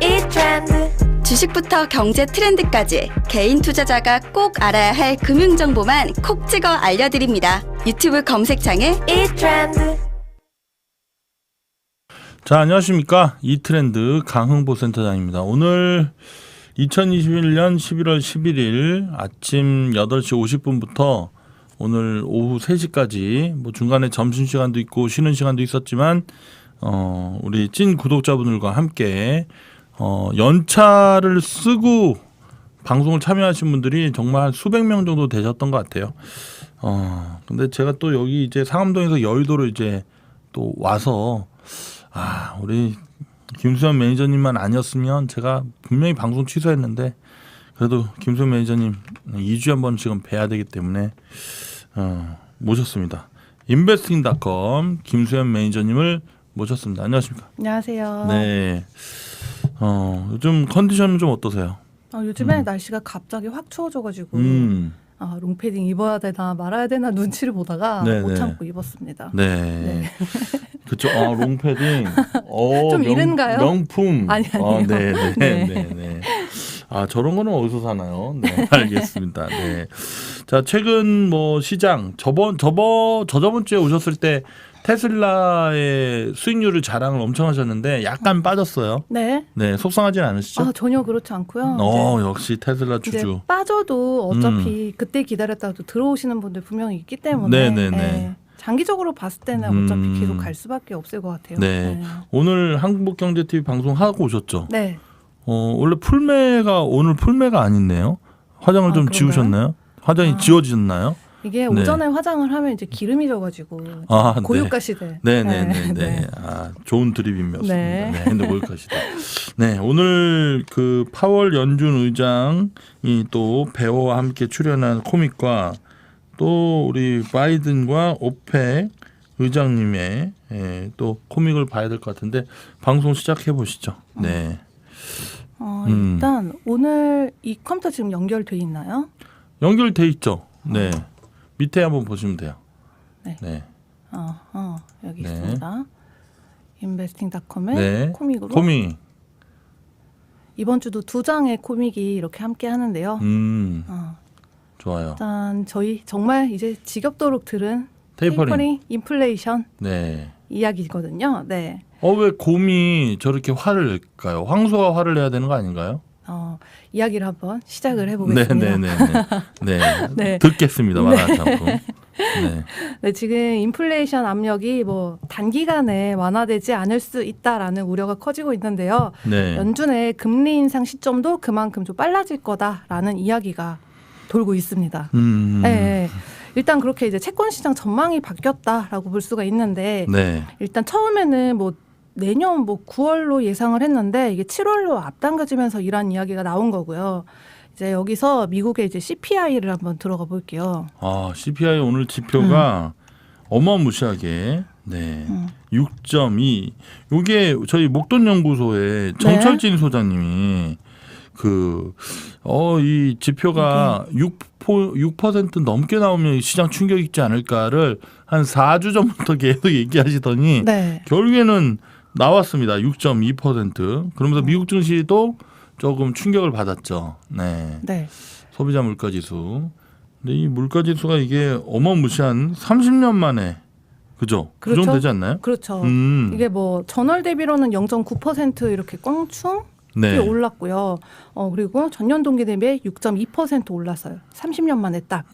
이트렌드. 주식부터 경제 트렌드까지 개인 투자자가 꼭 알아야 할 금융 정보만 콕 찍어 알려드립니다. 유튜브 검색창에 이트렌드. 자, 안녕하십니까. 이트렌드 강흥보 센터장입니다. 오늘 2021년 11월 11일 아침 8시 50분부터 오늘 오후 3시까지 뭐 중간에 점심시간도 있고 쉬는 시간도 있었지만 우리 찐 구독자분들과 함께 연차를 쓰고 방송을 참여하신 분들이 정말 수백 명 정도 되셨던 것 같아요. 근데 제가 또 여기 이제 상암동에서 여의도로 이제 또 와서 우리 김수현 매니저님만 아니었으면 제가 분명히 방송 취소했는데 그래도 김수현 매니저님 2주에 한 번씩은 뵈야 되기 때문에 모셨습니다. 인베스팅닷컴 김수현 매니저님을 모셨습니다. 안녕하십니까? 안녕하세요. 네. 요즘 컨디션은 좀 어떠세요? 요즘에 날씨가 갑자기 확 추워져가지고 롱패딩 입어야 되나 말아야 되나 눈치를 보다가 못 참고 입었습니다. 네. 그렇죠. 롱패딩. 좀 이른가요? 명품. 아니요. 네. 저런 거는 어디서 사나요? 네, 알겠습니다. 네. 자, 최근 뭐 시장 저저번 주에 오셨을 때 테슬라의 수익률을 자랑을 엄청 하셨는데 약간 빠졌어요. 네. 네, 속상하진 않으시죠? 전혀 그렇지 않고요. 역시 테슬라 주주. 이제 빠져도 어차피 그때 기다렸다가도 들어오시는 분들 분명히 있기 때문에 네. 장기적으로 봤을 때는 어차피 계속 갈 수밖에 없을 것 같아요. 네. 오늘 한국경제TV 방송하고 오셨죠? 네. 원래 오늘 풀매가 아니네요. 화장을 좀 그런가요? 지우셨나요? 화장이 지워지셨나요? 이게 오전에 화장을 하면 이제 기름이 져가지고 고유가 시대. 네. 좋은 드립이었습니다. 네. 고유가 시대. 네, 오늘 그 파월 연준 의장이 또 배우와 함께 출연한 코믹과 또 우리 바이든과 오펙 의장님의 또 코믹을 봐야 될 것 같은데 방송 시작해 보시죠. 네. 일단 오늘 이 컴퓨터 지금 연결돼 있나요? 연결돼 있죠. 네. 밑에 한번 보시면 돼요. 네. 여기 네. 있습니다. 인베스팅닷컴의 코믹으로. 코믹. 이번 주도 2장의 코믹이 이렇게 함께 하는데요. 좋아요. 일단 저희 정말 이제 지겹도록 들은 테이퍼링 인플레이션 네. 이야기거든요. 네. 왜 곰이 저렇게 화를 낼까요? 황소가 화를 내야 되는 거 아닌가요? 이야기를 한번 시작을 해보겠습니다. 네. 듣겠습니다. 말하지 않고. 네, 지금 인플레이션 압력이 뭐 단기간에 완화되지 않을 수 있다라는 우려가 커지고 있는데요. 네. 연준의 금리 인상 시점도 그만큼 좀 빨라질 거다라는 이야기가 돌고 있습니다. 네. 일단 그렇게 이제 채권 시장 전망이 바뀌었다라고 볼 수가 있는데 일단 처음에는 뭐 내년 뭐 9월로 예상을 했는데 이게 7월로 앞당겨지면서 이런 이야기가 나온 거고요. 이제 여기서 미국의 이제 CPI를 한번 들어가 볼게요. CPI 오늘 지표가 어마무시하게 6.2. 이게 저희 목돈연구소의 정철진 소장님이 이 지표가 6% 넘게 나오면 시장 충격 있지 않을까를 한 4주 전부터 계속 얘기하시더니 결국에는 나왔습니다. 6.2%. 그러면서 미국 증시도 조금 충격을 받았죠. 네. 소비자 물가지수. 근데 이 물가지수가 이게 어마무시한 30년 만에 그죠? 그 정도 되지 않나요? 그렇죠. 이게 뭐 전월 대비로는 0.9% 이렇게 껑충 올랐고요. 그리고 전년 동기 대비 6.2% 올랐어요. 30년 만에 딱.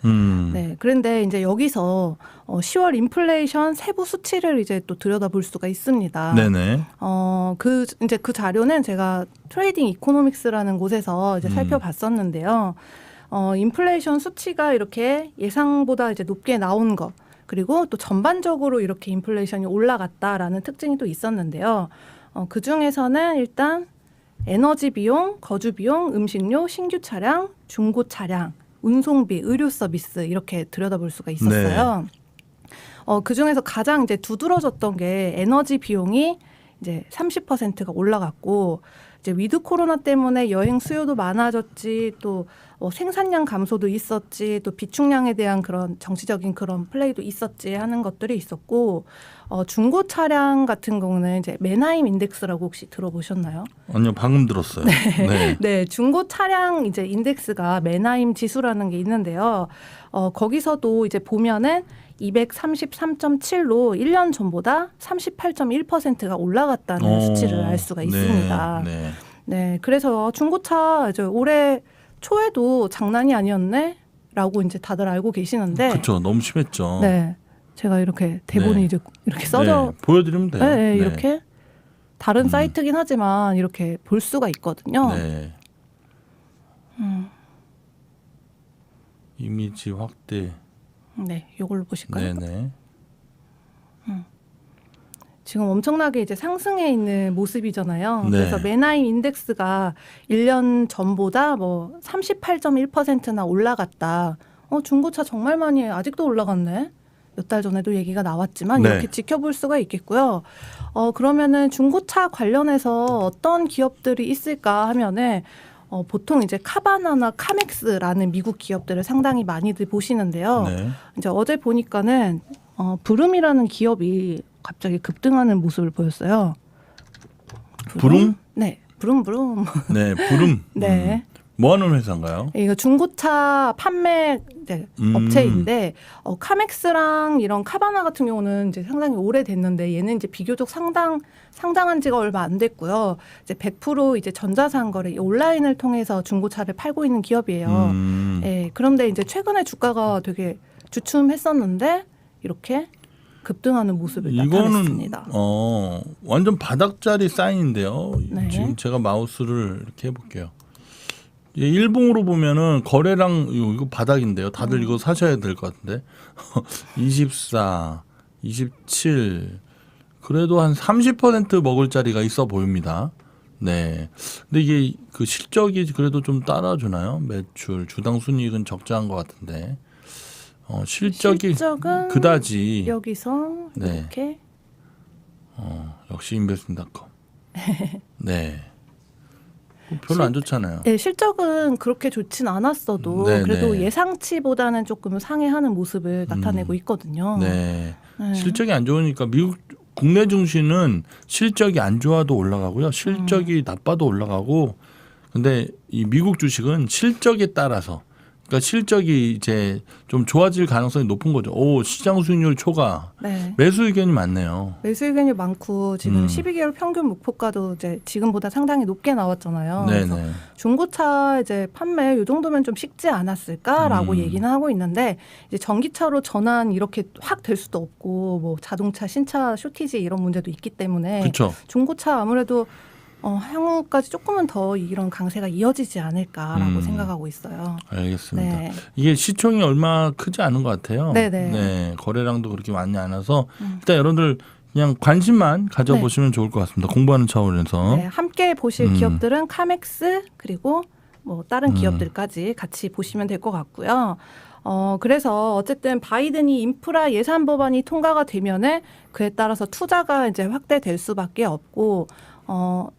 네. 그런데 이제 여기서 10월 인플레이션 세부 수치를 이제 또 들여다볼 수가 있습니다. 네네. 그 자료는 제가 트레이딩 이코노믹스라는 곳에서 이제 살펴봤었는데요. 인플레이션 수치가 이렇게 예상보다 이제 높게 나온 거. 그리고 또 전반적으로 이렇게 인플레이션이 올라갔다라는 특징이 또 있었는데요. 그 중에서는 일단 에너지 비용, 거주 비용, 음식료, 신규 차량, 중고 차량, 운송비, 의료 서비스 이렇게 들여다볼 수가 있었어요. 그 중에서 가장 이제 두드러졌던 게 에너지 비용이 이제 30%가 올라갔고 이제 위드 코로나 때문에 여행 수요도 많아졌지 또 생산량 감소도 있었지 또 비축량에 대한 그런 정치적인 그런 플레이도 있었지 하는 것들이 있었고 중고 차량 같은 경우는 이제 메나임 인덱스라고 혹시 들어보셨나요? 아니요, 방금 들었어요. 네. 네, 중고 차량 이제 인덱스가 메나임 지수라는 게 있는데요. 거기서도 이제 보면은 233.7로 1년 전보다 38.1%가 올라갔다는 수치를 알 수가 있습니다. 네. 네, 그래서 중고차 이제 올해 초에도 장난이 아니었네라고 이제 다들 알고 계시는데, 그렇죠. 너무 심했죠. 네, 제가 이렇게 대본이 네. 이제 이렇게 써져, 네. 보여드리면 돼요. 네, 이렇게 다른 사이트긴 하지만 이렇게 볼 수가 있거든요. 네. 이미지 확대. 네, 이걸로 보실까요? 네네. 지금 엄청나게 이제 상승해 있는 모습이잖아요. 네. 그래서 메나임 인덱스가 1년 전보다 뭐 38.1%나 올라갔다. 중고차 정말 많이 아직도 올라갔네. 몇 달 전에도 얘기가 나왔지만 네. 이렇게 지켜볼 수가 있겠고요. 그러면은 중고차 관련해서 어떤 기업들이 있을까 하면은 보통 이제 카바나나 카맥스라는 미국 기업들을 상당히 많이들 보시는데요. 네. 이제 어제 보니까는 브룸이라는 기업이 갑자기 급등하는 모습을 보였어요. 브룸? 네, 브룸. 네, 부름. 네. 뭐 하는 회사인가요? 이거 중고차 판매 이제 업체인데 카맥스랑 이런 카바나 같은 경우는 이제 상당히 오래됐는데 얘는 이제 비교적 상장한 지가 얼마 안 됐고요. 이제 100% 이제 전자상거래 온라인을 통해서 중고차를 팔고 있는 기업이에요. 예, 그런데 이제 최근에 주가가 되게 주춤했었는데 이렇게 급등하는 모습을 나타냈습니다. 이거는 완전 바닥짜리 사인인데요. 네. 지금 제가 마우스를 이렇게 해볼게요. 일봉으로 보면은 거래량 이거 바닥인데요. 다들 이거 사셔야 될 것 같은데 24, 27 그래도 한 30% 먹을 자리가 있어 보입니다. 네. 근데 이게 그 실적이 그래도 좀 따라주나요? 매출, 주당 순이익은 적자한 것 같은데 실적은 그다지 여기서 네. 이렇게 역시 인베스팅닷컴. 네. 별로 안 좋잖아요. 네, 실적은 그렇게 좋진 않았어도 네, 그래도 네. 예상치보다는 조금 상회하는 모습을 나타내고 있거든요. 네. 네. 실적이 안 좋으니까 미국 국내 증시는 실적이 안 좋아도 올라가고요. 실적이 나빠도 올라가고. 근데 이 미국 주식은 실적에 따라서 그러니까 실적이 이제 좀 좋아질 가능성이 높은 거죠. 오, 시장 수익률 초과. 네. 매수 의견이 많네요. 매수 의견이 많고 지금 12개월 평균 목표가도 이제 지금보다 상당히 높게 나왔잖아요. 그래서 네네. 중고차 이제 판매 이 정도면 좀 식지 않았을까라고 얘기는 하고 있는데 이제 전기차로 전환 이렇게 확 될 수도 없고 뭐 자동차 신차 쇼티지 이런 문제도 있기 때문에 그렇죠. 중고차 아무래도 향후까지 조금은 더 이런 강세가 이어지지 않을까라고 생각하고 있어요. 알겠습니다. 네. 이게 시총이 얼마 크지 않은 것 같아요. 네네. 네, 거래량도 그렇게 많지 않아서 일단 여러분들 그냥 관심만 가져보시면 좋을 것 같습니다. 공부하는 차원에서. 네, 함께 보실 기업들은 카맥스 그리고 뭐 다른 기업들까지 같이 보시면 될 것 같고요. 그래서 어쨌든 바이든이 인프라 예산 법안이 통과가 되면은 그에 따라서 투자가 이제 확대될 수밖에 없고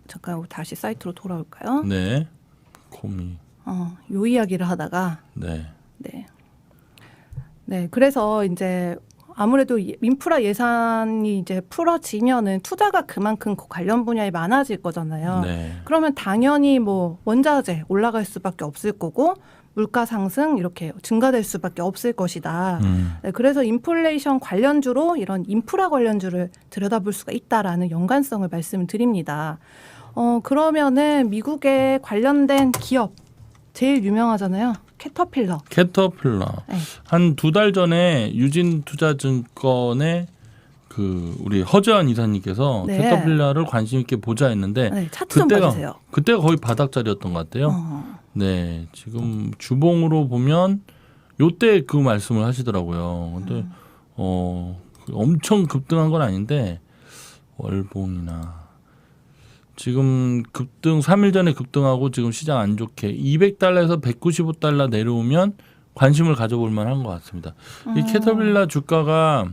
잠깐 다시 사이트로 돌아올까요? 네. 코미. 요 이야기를 하다가 네. 네, 그래서 이제 아무래도 인프라 예산이 이제 풀어지면은 투자가 그만큼 관련 분야에 많아질 거잖아요. 네. 그러면 당연히 뭐 원자재 올라갈 수밖에 없을 거고 물가 상승 이렇게 증가될 수밖에 없을 것이다. 네, 그래서 인플레이션 관련주로 이런 인프라 관련주를 들여다볼 수가 있다라는 연관성을 말씀을 드립니다. 그러면은 미국에 관련된 기업 제일 유명하잖아요. 캐터필러. 네. 한 2달 전에 유진투자증권의 그 우리 허재환 이사님께서 네. 캐터필러를 관심 있게 보자 했는데 네, 차트 좀 봐주세요. 그때가 거의 바닥자리였던 것 같아요. 네, 지금 주봉으로 보면 요때 그 말씀을 하시더라고요. 근데 엄청 급등한 건 아닌데 월봉이나 지금 급등 3일 전에 급등하고 지금 시장 안 좋게 200달러에서 195달러 내려오면 관심을 가져볼 만한 것 같습니다. 이 캐터필러 주가가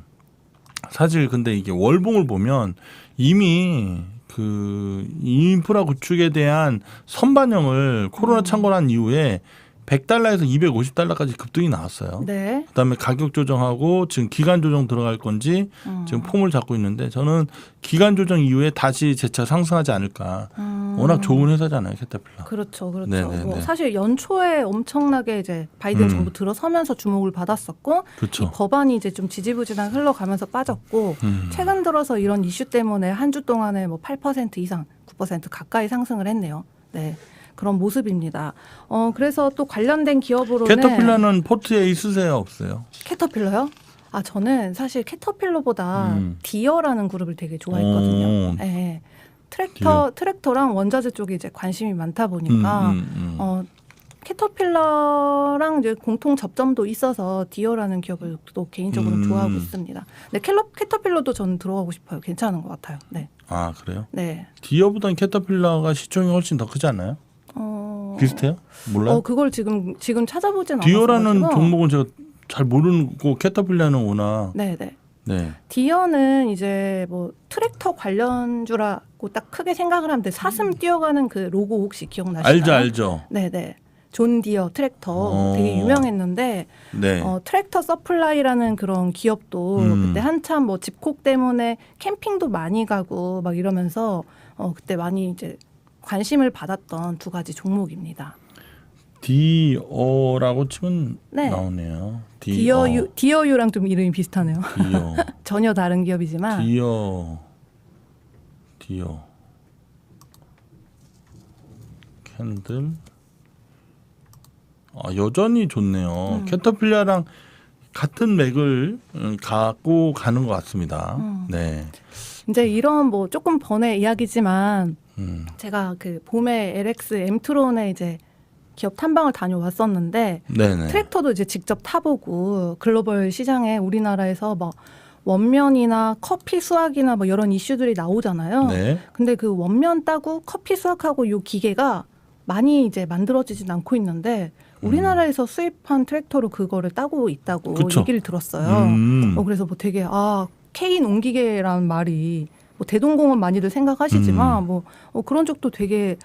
사실 근데 이게 월봉을 보면 이미 그 인프라 구축에 대한 선반영을 코로나 창궐한 이후에 100달러에서 250달러까지 급등이 나왔어요. 네. 그다음에 가격 조정하고 지금 기간 조정 들어갈 건지 지금 폼을 잡고 있는데 저는 기간 조정 이후에 다시 재차 상승하지 않을까. 워낙 좋은 회사잖아요, 캐터필러. 그렇죠, 그렇죠. 네네네. 뭐 사실 연초에 엄청나게 이제 바이든 정부 들어서면서 주목을 받았었고, 그렇죠. 이 법안이 이제 좀 지지부진하게 흘러가면서 빠졌고, 최근 들어서 이런 이슈 때문에 한 주 동안에 뭐 8% 이상, 9% 가까이 상승을 했네요. 네. 그런 모습입니다. 그래서 또 관련된 기업으로는 캐터필러는 포트에 있으세요, 없어요? 캐터필러요? 아, 저는 사실 캐터필러보다 디어라는 그룹을 되게 좋아했거든요. 네. 트랙터랑 원자재 쪽에 이제 관심이 많다 보니까 캐터필러랑 이제 공통 접점도 있어서 디어라는 기업을 또 개인적으로 좋아하고 있습니다. 네, 캐터필러도 저는 들어가고 싶어요. 괜찮은 것 같아요. 네. 아, 그래요? 네. 디어보다는 캐터필러가 시총이 훨씬 더 크지 않나요? 비슷해요? 몰라요? 그걸 지금 찾아보진 않았어요. 디어라는 종목은 제가 잘 모르고 캐터필러는 오나. 네네. 네. 디어는 이제 뭐 트랙터 관련주라고 딱 크게 생각을 하면 돼. 사슴 뛰어가는 그 로고 혹시 기억나시나요? 알죠. 네네. 존 디어 트랙터 되게 유명했는데 네. 트랙터 서플라이라는 그런 기업도 그때 한참 뭐 집콕 때문에 캠핑도 많이 가고 막 이러면서 그때 많이 이제 관심을 받았던 두 가지 종목입니다. 디어라고 치면 네. 나오네요. 디어유랑 좀 이름이 비슷하네요. 디어. 전혀 다른 기업이지만. 디어. 캔들. 여전히 좋네요. 캐터필러랑 같은 맥을 갖고 가는 것 같습니다. 네. 이제 이런 뭐 조금 번의 이야기지만 제가 그 봄에 LX 엠트론에 이제 기업 탐방을 다녀왔었는데 네네. 트랙터도 이제 직접 타보고 글로벌 시장에 우리나라에서 뭐 원면이나 커피 수확이나 뭐 이런 이슈들이 나오잖아요. 네. 근데 그 원면 따고 커피 수확하고 요 기계가 많이 이제 만들어지진 않고 있는데 우리나라에서 수입한 트랙터로 그거를 따고 있다고 그쵸. 얘기를 들었어요. 그래서 뭐 되게 K 농기계라는 말이 뭐 대동공은 많이들 생각하시지만 뭐 그런 쪽도 되게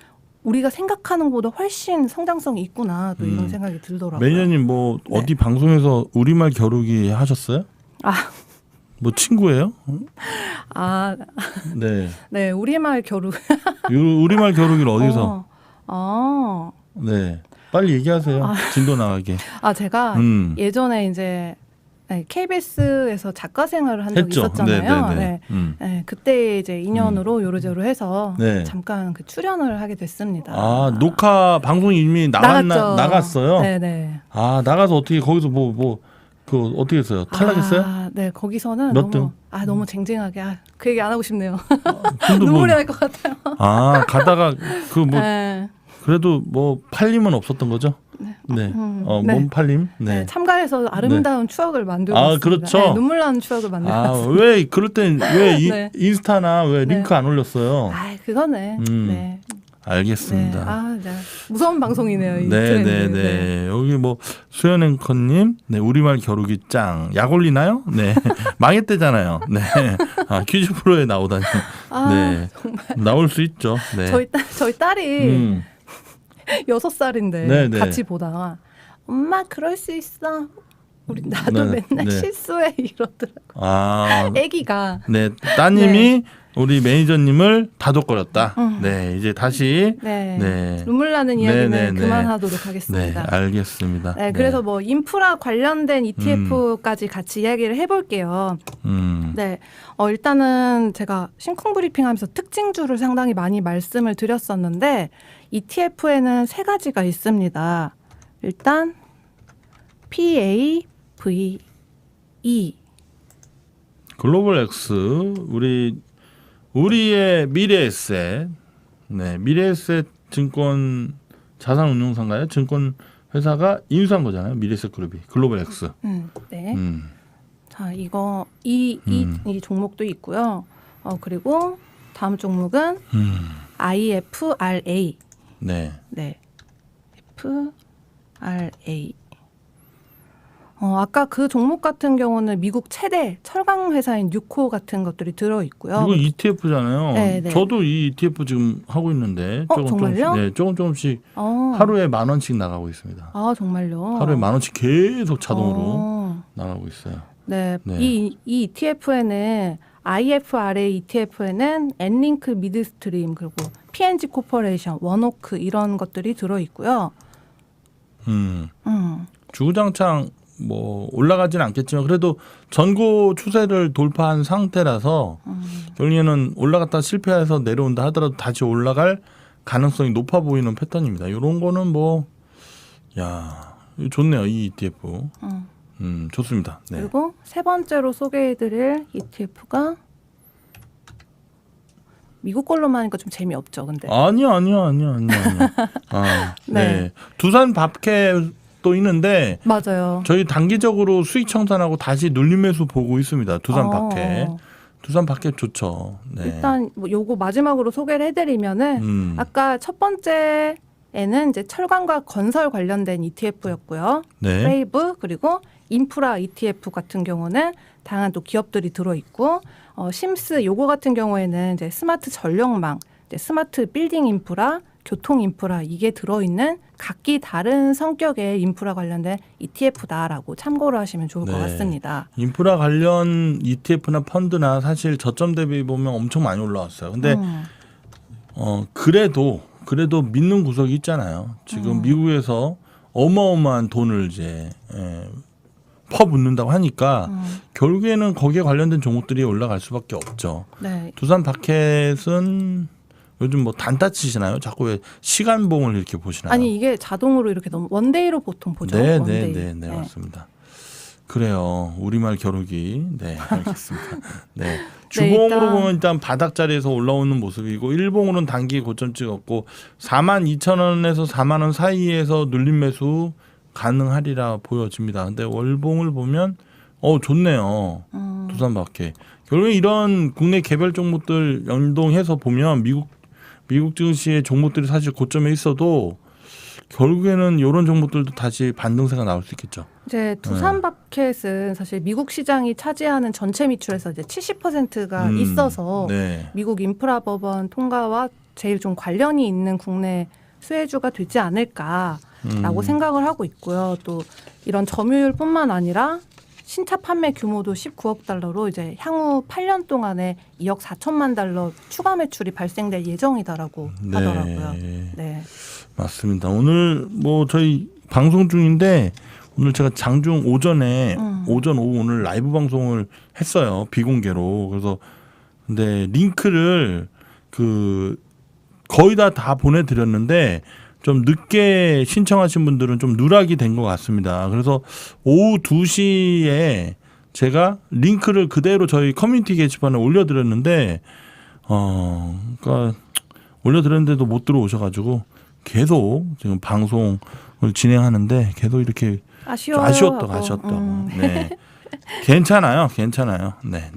우리가 생각하는 것보다 훨씬 성장성이 있구나 또 이런 생각이 들더라고요. 매니저님 뭐 네. 어디 방송에서 우리말 겨루기 하셨어요? 뭐 친구예요? 네. 네, 우리말 겨루. 우리말 겨루기를 어디서? 아. 네. 빨리 얘기하세요. 진도 나가게. 제가 예전에 이제 KBS에서 작가 생활을 한 적이 했죠. 있었잖아요. 네네네. 네, 그때 이제 인연으로 요러저러 해서 네. 잠깐 그 출연을 하게 됐습니다. 녹화 방송이 이미 나갔어요? 네네. 나가서 어떻게 거기서 그 어떻게 했어요? 탈락했어요? 네, 거기서는 몇 등? 너무 쟁쟁하게 그 얘기 안 하고 싶네요. 근데 눈물이 날 것 같아요. 가다가 네. 그래도 뭐 팔림은 없었던 거죠? 네. 몸 팔림? 네. 참가해서 아름다운 추억을 만들고 있습니다. 그렇죠. 네, 눈물 나는 추억을 만들고 왜 그럴 땐 왜 네. 인스타나 왜 링크 안 올렸어요? 그거네. 네. 알겠습니다. 네. 무서운 방송이네요. 이 네. 트렌드. 여기 뭐 수연 앵커님, 네, 우리말 겨루기 짱. 약 올리나요? 네. 망했대잖아요. 네. 퀴즈 프로에 나오다니. 네. 정말. 나올 수 있죠. 네. 저희 딸이 6살인데 네네. 같이 보다가 엄마 그럴 수 있어. 나도 맨날 실수해 이러더라고. 애기가. 네. 따님이 우리 매니저님을 다독거렸다. 네. 이제 다시 눈물 나는 이야기는 그만하도록 하겠습니다. 네. 알겠습니다. 네. 그래서 뭐 인프라 관련된 ETF까지 같이 이야기를 해볼게요. 네. 일단은 제가 심쿵 브리핑하면서 특징주를 상당히 많이 말씀을 드렸었는데 ETF에는 3가지가 있습니다. 일단 PAVE 글로벌 X 우리의 미래에셋, 네, 미래에셋 증권 자산운용사인가요? 증권 회사가 인수한 거잖아요. 미래에셋 그룹이 글로벌 X. 네. 자, 이 종목도 있고요. 그리고 다음 종목은 IFRA. 네. 네. FRA. 아까 그 종목 같은 경우는 미국 최대 철강 회사인 뉴코 같은 것들이 들어 있고요. 이거 ETF잖아요. 네, 네. 저도 이 ETF 지금 하고 있는데 정말요? 조금씩 하루에 10,000원씩 나가고 있습니다. 아, 정말요? 하루에 10,000원씩 계속 자동으로 나가고 있어요. 네. 네. 이 ETF에는 IFRA ETF에는 엔링크 미드스트림 그리고 P&G 코퍼레이션, 원오크 이런 것들이 들어 있고요. 주구장창 뭐 올라가지는 않겠지만 그래도 전고 추세를 돌파한 상태라서 결국에는 올라갔다 실패해서 내려온다 하더라도 다시 올라갈 가능성이 높아 보이는 패턴입니다. 이런 거는 뭐 야, 좋네요. 이 ETF. 좋습니다. 네. 그리고 세 번째로 소개해드릴 ETF가 미국 걸로만 하니까 좀 재미없죠, 근데. 아니요. 네. 네. 두산 밥캣도 있는데 맞아요. 저희 단기적으로 수익 청산하고 다시 눌림 매수 보고 있습니다. 두산 밥캣. 두산 밥캣 좋죠. 네. 일단 뭐 요거 마지막으로 소개를 해드리면은 아까 첫 번째에는 이제 철강과 건설 관련된 ETF였고요. 네. 프레이브 그리고 인프라 ETF 같은 경우는 다양한 또 기업들이 들어 있고 심스 요거 같은 경우에는 이제 스마트 전력망, 이제 스마트 빌딩 인프라, 교통 인프라 이게 들어 있는 각기 다른 성격의 인프라 관련된 ETF다라고 참고를 하시면 좋을 것 네. 같습니다. 인프라 관련 ETF나 펀드나 사실 저점 대비 보면 엄청 많이 올라왔어요. 근데 그래도 믿는 구석이 있잖아요. 지금 미국에서 어마어마한 돈을 이제 퍼붓는다고 하니까 결국에는 거기에 관련된 종목들이 올라갈 수밖에 없죠. 네. 두산 밥캣은 요즘 뭐 단타 치시나요? 자꾸 왜 시간봉을 이렇게 보시나요? 아니 이게 자동으로 이렇게 너무 원데이로 보통 보죠. 네, 원데이. 네, 맞습니다. 그래요. 우리말 겨루기. 네, 알겠습니다. 네. 주봉으로 보면 일단 바닥 자리에서 올라오는 모습이고 일봉으로는 단기 고점 찍었고 42,000원에서 4만 원 사이에서 눌림 매수 가능하리라 보여집니다. 근데 월봉을 보면 좋네요. 두산 밥캣. 결국에 이런 국내 개별 종목들 연동해서 보면 미국 증시의 종목들이 사실 고점에 있어도 결국에는 이런 종목들도 다시 반등세가 나올 수 있겠죠. 이제 두산 밥캣은 사실 미국 시장이 차지하는 전체 매출에서 이제 70%가 있어서 네. 미국 인프라 법안 통과와 제일 좀 관련이 있는 국내 수혜주가 되지 않을까라고 생각을 하고 있고요. 또 이런 점유율뿐만 아니라 신차 판매 규모도 19억 달러로 이제 향후 8년 동안에 2억 4천만 달러 추가 매출이 발생될 예정이다라고 하더라고요. 네. 맞습니다. 오늘 뭐 저희 방송 중인데 오늘 제가 장중 오전에 오전 오후 오늘 라이브 방송을 했어요. 비공개로. 그래서 근데 링크를 거의 다 보내드렸는데 좀 늦게 신청하신 분들은 좀 누락이 된 것 같습니다. 그래서 오후 2시에 제가 링크를 그대로 저희 커뮤니티 게시판에 올려드렸는데 그러니까 올려드렸는데도 못 들어오셔가지고 계속 지금 방송을 진행하는데 계속 이렇게 아쉬웠다고. 네. 괜찮아요. 네.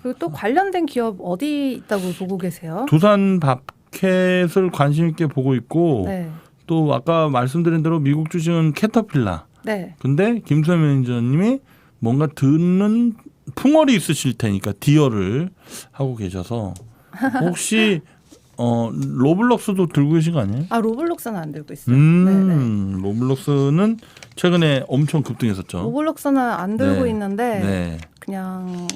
그리고 또 관련된 기업 어디 있다고 보고 계세요? 두산 밥캣을 관심 있게 보고 있고 네. 또 아까 말씀드린 대로 미국 주식은 캐터필라. 네. 근데 김수현 매니저님이 뭔가 듣는 풍월이 있으실 테니까 디어를 하고 계셔서 혹시 로블록스도 들고 계신 거 아니에요? 아 로블록스는 안 들고 있어요. 네네. 로블록스는 최근에 엄청 급등했었죠. 로블록스는 안 들고 네. 있는데 네. 그냥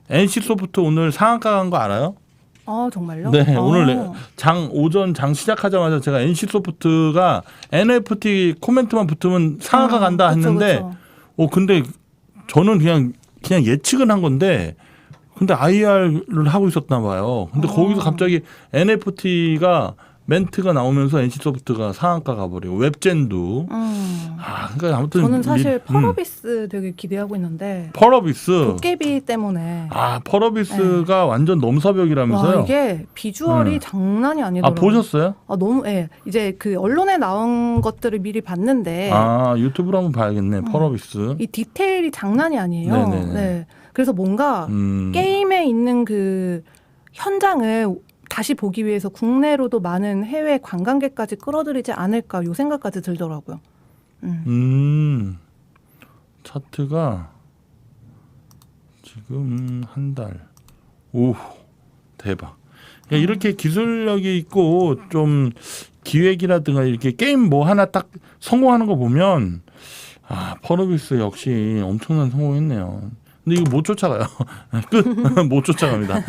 NC 소프트 오늘 상한가 간 거 알아요? 정말요? 네, 오늘 오전 장 시작하자마자 제가 NC 소프트가 NFT 코멘트만 붙으면 상한가 간다 했는데, 그쵸. 근데 저는 그냥 예측은 한 건데, 근데 IR을 하고 있었나 봐요. 근데 거기서 갑자기 NFT가 멘트가 나오면서 NC 소프트가 상한가 가버리고 웹젠도. 그러니까 아무튼 저는 사실 펄어비스 되게 기대하고 있는데. 펄어비스. 도깨비 때문에. 펄어비스가 완전 넘사벽이라면서요? 이게 비주얼이 장난이 아니더라고요. 보셨어요? 너무 이제 그 언론에 나온 것들을 미리 봤는데. 유튜브로 한번 봐야겠네. 펄어비스. 이 디테일이 장난이 아니에요. 네네네. 네. 그래서 뭔가 게임에 있는 그 현장을 다시 보기 위해서 국내로도 많은 해외 관광객까지 끌어들이지 않을까 요 생각까지 들더라고요. 차트가 지금 한 달. 오, 대박. 이렇게 기술력이 있고 좀 기획이라든가 이렇게 게임 뭐 하나 딱 성공하는 거 보면 퍼너비스 역시 엄청난 성공했네요. 근데 이거 못 쫓아가요. 끝. 못 쫓아갑니다.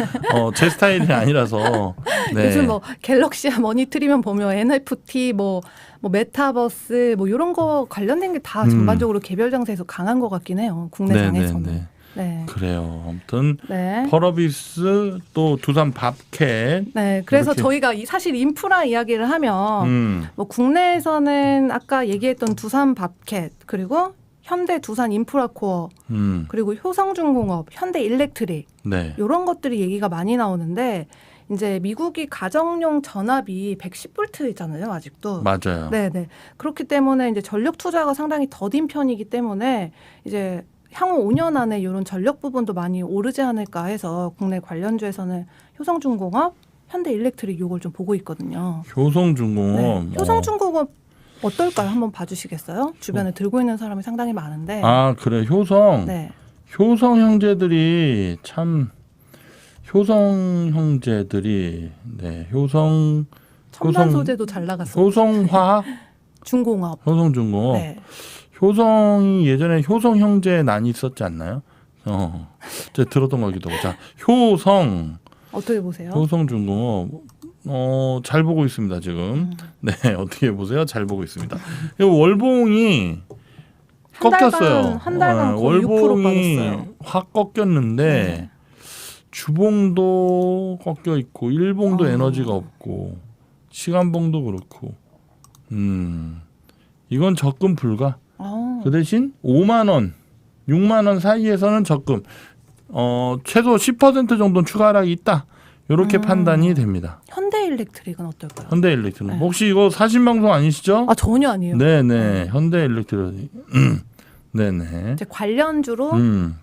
제 스타일이 아니라서. 네. 요즘 뭐 갤럭시 머니트리면 보면 NFT 뭐 메타버스 뭐 이런 거 관련된 게 다 전반적으로 개별 장세에서 강한 것 같긴 해요. 국내 장에서는. 네. 그래요. 아무튼 네. 퍼너비스 또 두산 밥캣. 네. 그래서 이렇게. 저희가 사실 인프라 이야기를 하면 뭐 국내에서는 아까 얘기했던 두산 밥캣 그리고 현대 두산 인프라코어 그리고 효성중공업, 현대일렉트릭 네. 이런 것들이 얘기가 많이 나오는데 이제 미국이 가정용 전압이 110V잖아요, 아직도. 맞아요. 네. 그렇기 때문에 이제 전력 투자가 상당히 더딘 편이기 때문에 이제 향후 5년 안에 이런 전력 부분도 많이 오르지 않을까 해서 국내 관련주에서는 효성중공업, 현대일렉트릭 이걸 좀 보고 있거든요. 효성중공업. 네. 효성중공업 어떨까요? 한번 봐주시겠어요? 주변에 들고 있는 사람이 상당히 많은데. 그래. 효성. 네. 효성 형제들이 네. 첨단 소재도 잘 나갔어요. 효성화학, 중공업. 효성중공업. 네. 효성이 예전에 효성 형제난이 있었지 않나요? 제가 들었던 거기도 하고. 자, 효성. 어떻게 보세요? 효성중공업. 잘 보고 있습니다, 지금. 네, 어떻게 보세요? 잘 보고 있습니다. 월봉이 꺾였어요. 한 달간 거의 6% 월봉이 빠졌어요. 확 꺾였는데 네. 주봉도 꺾여 있고 일봉도 에너지가 없고 시간봉도 그렇고 이건 접근 불가. 그 대신 5만 원, 6만 원 사이에서는 접근. 최소 10% 정도는 추가 하락이 있다. 이렇게 판단이 됩니다. 현대일렉트릭은 어떨까요? 현대일렉트릭. 네. 혹시 이거 사신 방송 아니시죠? 전혀 아니에요. 네네. 현대일렉트릭. 네네. 이제 관련주로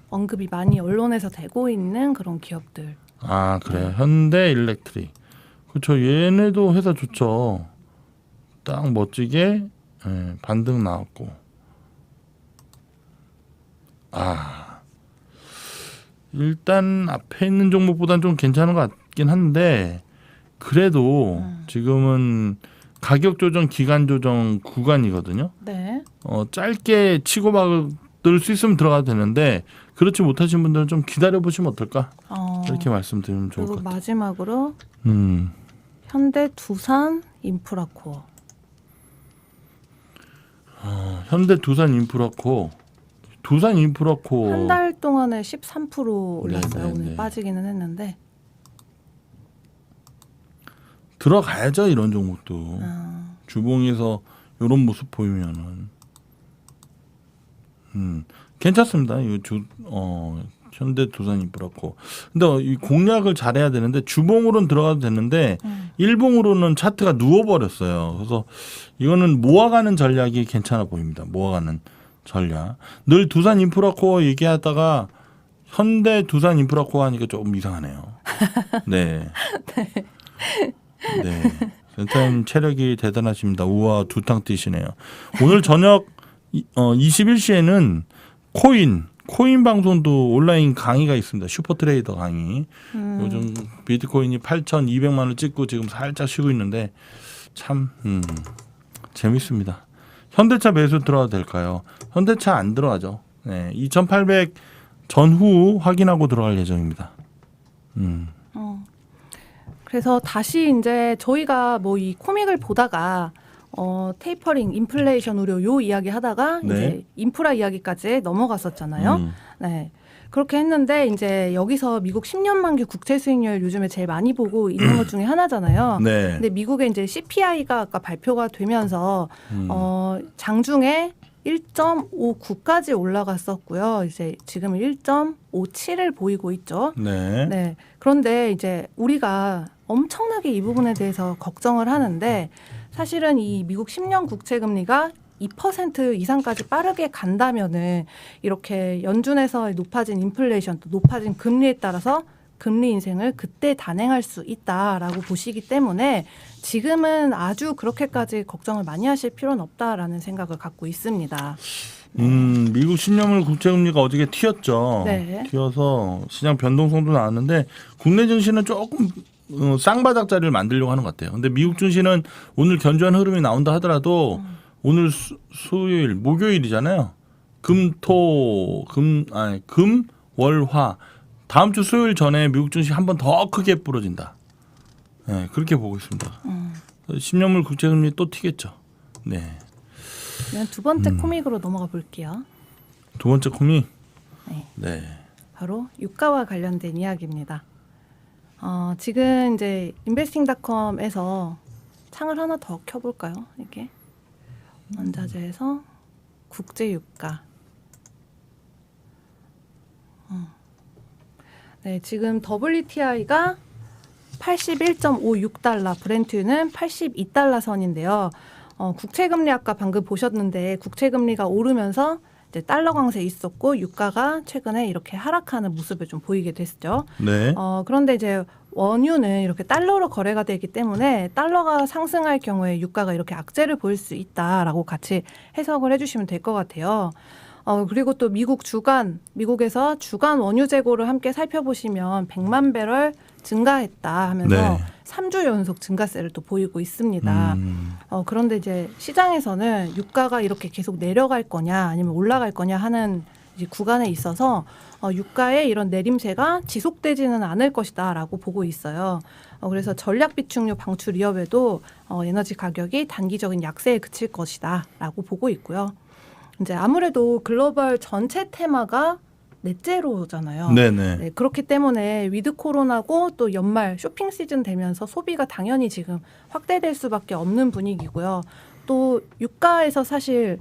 언급이 많이 언론에서 되고 있는 그런 기업들. 그래요. 현대일렉트릭. 그렇죠. 얘네도 회사 좋죠. 딱 멋지게 반등 나왔고. 일단 앞에 있는 종목보다는 좀 괜찮은 것 같긴 한데 그래도 지금은 가격 조정, 기간 조정 구간이거든요. 네. 짧게 치고받을 수 있으면 들어가도 되는데 그렇지 못하신 분들은 좀 기다려 보시면 어떨까? 이렇게 말씀드리면 좋을 것 그리고 같아요. 마지막으로 음. 현대 두산 인프라코어. 현대 두산 인프라코어. 두산 인프라코어 한 달 동안에 13% 올랐어요. 네네네. 오늘 빠지기는 했는데. 들어가야죠, 이런 종목도. 주봉에서 이런 모습 보이면은 괜찮습니다. 이 현대 두산 인프라코어. 근데 이 공략을 잘해야 되는데 주봉으로는 들어가도 되는데 일봉으로는 차트가 누워버렸어요. 그래서 이거는 모아가는 전략이 괜찮아 보입니다. 모아가는 전략. 늘 두산 인프라코어 얘기하다가 현대 두산 인프라코어 하니까 조금 이상하네요. 네. 네. 센터님 체력이 대단하십니다. 우와, 두탕 뛰시네요. 오늘 저녁 21시에는 코인 방송도 온라인 강의가 있습니다. 슈퍼트레이더 강의. 요즘 비트코인이 8,200만 원 찍고 지금 살짝 쉬고 있는데 참 재밌습니다. 현대차 매수 들어가도 될까요? 현대차 안 들어가죠. 네, 2,800 전후 확인하고 들어갈 예정입니다. 그래서 다시 이제 저희가 뭐 이 코믹을 보다가 테이퍼링, 인플레이션 우려 요 이야기 하다가 네. 이제 인프라 이야기까지 넘어갔었잖아요. 네. 그렇게 했는데 이제 여기서 미국 10년 만기 국채 수익률 요즘에 제일 많이 보고 있는 것 중에 하나잖아요. 네. 근데 미국의 이제 CPI가 아까 발표가 되면서 장중에 1.59까지 올라갔었고요. 이제 지금 1.57을 보이고 있죠. 네. 네. 그런데 이제 우리가 엄청나게 이 부분에 대해서 걱정을 하는데 사실은 이 미국 10년 국채 금리가 2% 이상까지 빠르게 간다면은 이렇게 연준에서 높아진 인플레이션 또 높아진 금리에 따라서 금리 인생을 그때 단행할 수 있다라고 보시기 때문에 지금은 아주 그렇게까지 걱정을 많이 하실 필요는 없다라는 생각을 갖고 있습니다. 미국 10년물 국채금리가 어저께 튀었죠. 네. 튀어서 시장 변동성도 나왔는데 국내 증시는 조금 쌍바닥 자리를 만들려고 하는 것 같아요. 근데 미국 증시는 오늘 견조한 흐름이 나온다 하더라도 오늘 수요일 목요일이잖아요. 금, 월, 화 다음 주 수요일 전에 미국 증시 한 번 더 크게 부러진다. 네, 그렇게 보고 있습니다. 10년물 국채금리 또 튀겠죠. 네. 두 번째 코믹으로 넘어가 볼게요. 두 번째 코믹. 네. 네. 바로 유가와 관련된 이야기입니다. 지금 이제 investing.com에서 창을 하나 더 켜볼까요? 이렇게 원자재에서 국제 유가. 네, 지금 WTI가 81.56달러, 브렌트유는 82달러 선인데요. 국채금리 아까 방금 보셨는데 국채금리가 오르면서 이제 달러 강세 있었고 유가가 최근에 이렇게 하락하는 모습을 좀 보이게 됐죠. 네. 그런데 이제 원유는 이렇게 달러로 거래가 되기 때문에 달러가 상승할 경우에 유가가 이렇게 악재를 보일 수 있다라고 같이 해석을 해주시면 될 것 같아요. 그리고 또 미국에서 주간 원유 재고를 함께 살펴보시면 100만 배럴 증가했다 하면서 네. 3주 연속 증가세를 또 보이고 있습니다. 그런데 이제 시장에서는 유가가 이렇게 계속 내려갈 거냐 아니면 올라갈 거냐 하는 이제 구간에 있어서 유가의 이런 내림세가 지속되지는 않을 것이다라고 보고 있어요. 그래서 전략 비축유 방출 위협에도 에너지 가격이 단기적인 약세에 그칠 것이다라고 보고 있고요. 이제 아무래도 글로벌 전체 테마가 넷제로잖아요. 네네. 네, 그렇기 때문에 위드 코로나고 또 연말 쇼핑 시즌 되면서 소비가 당연히 지금 확대될 수밖에 없는 분위기고요. 또 유가에서 사실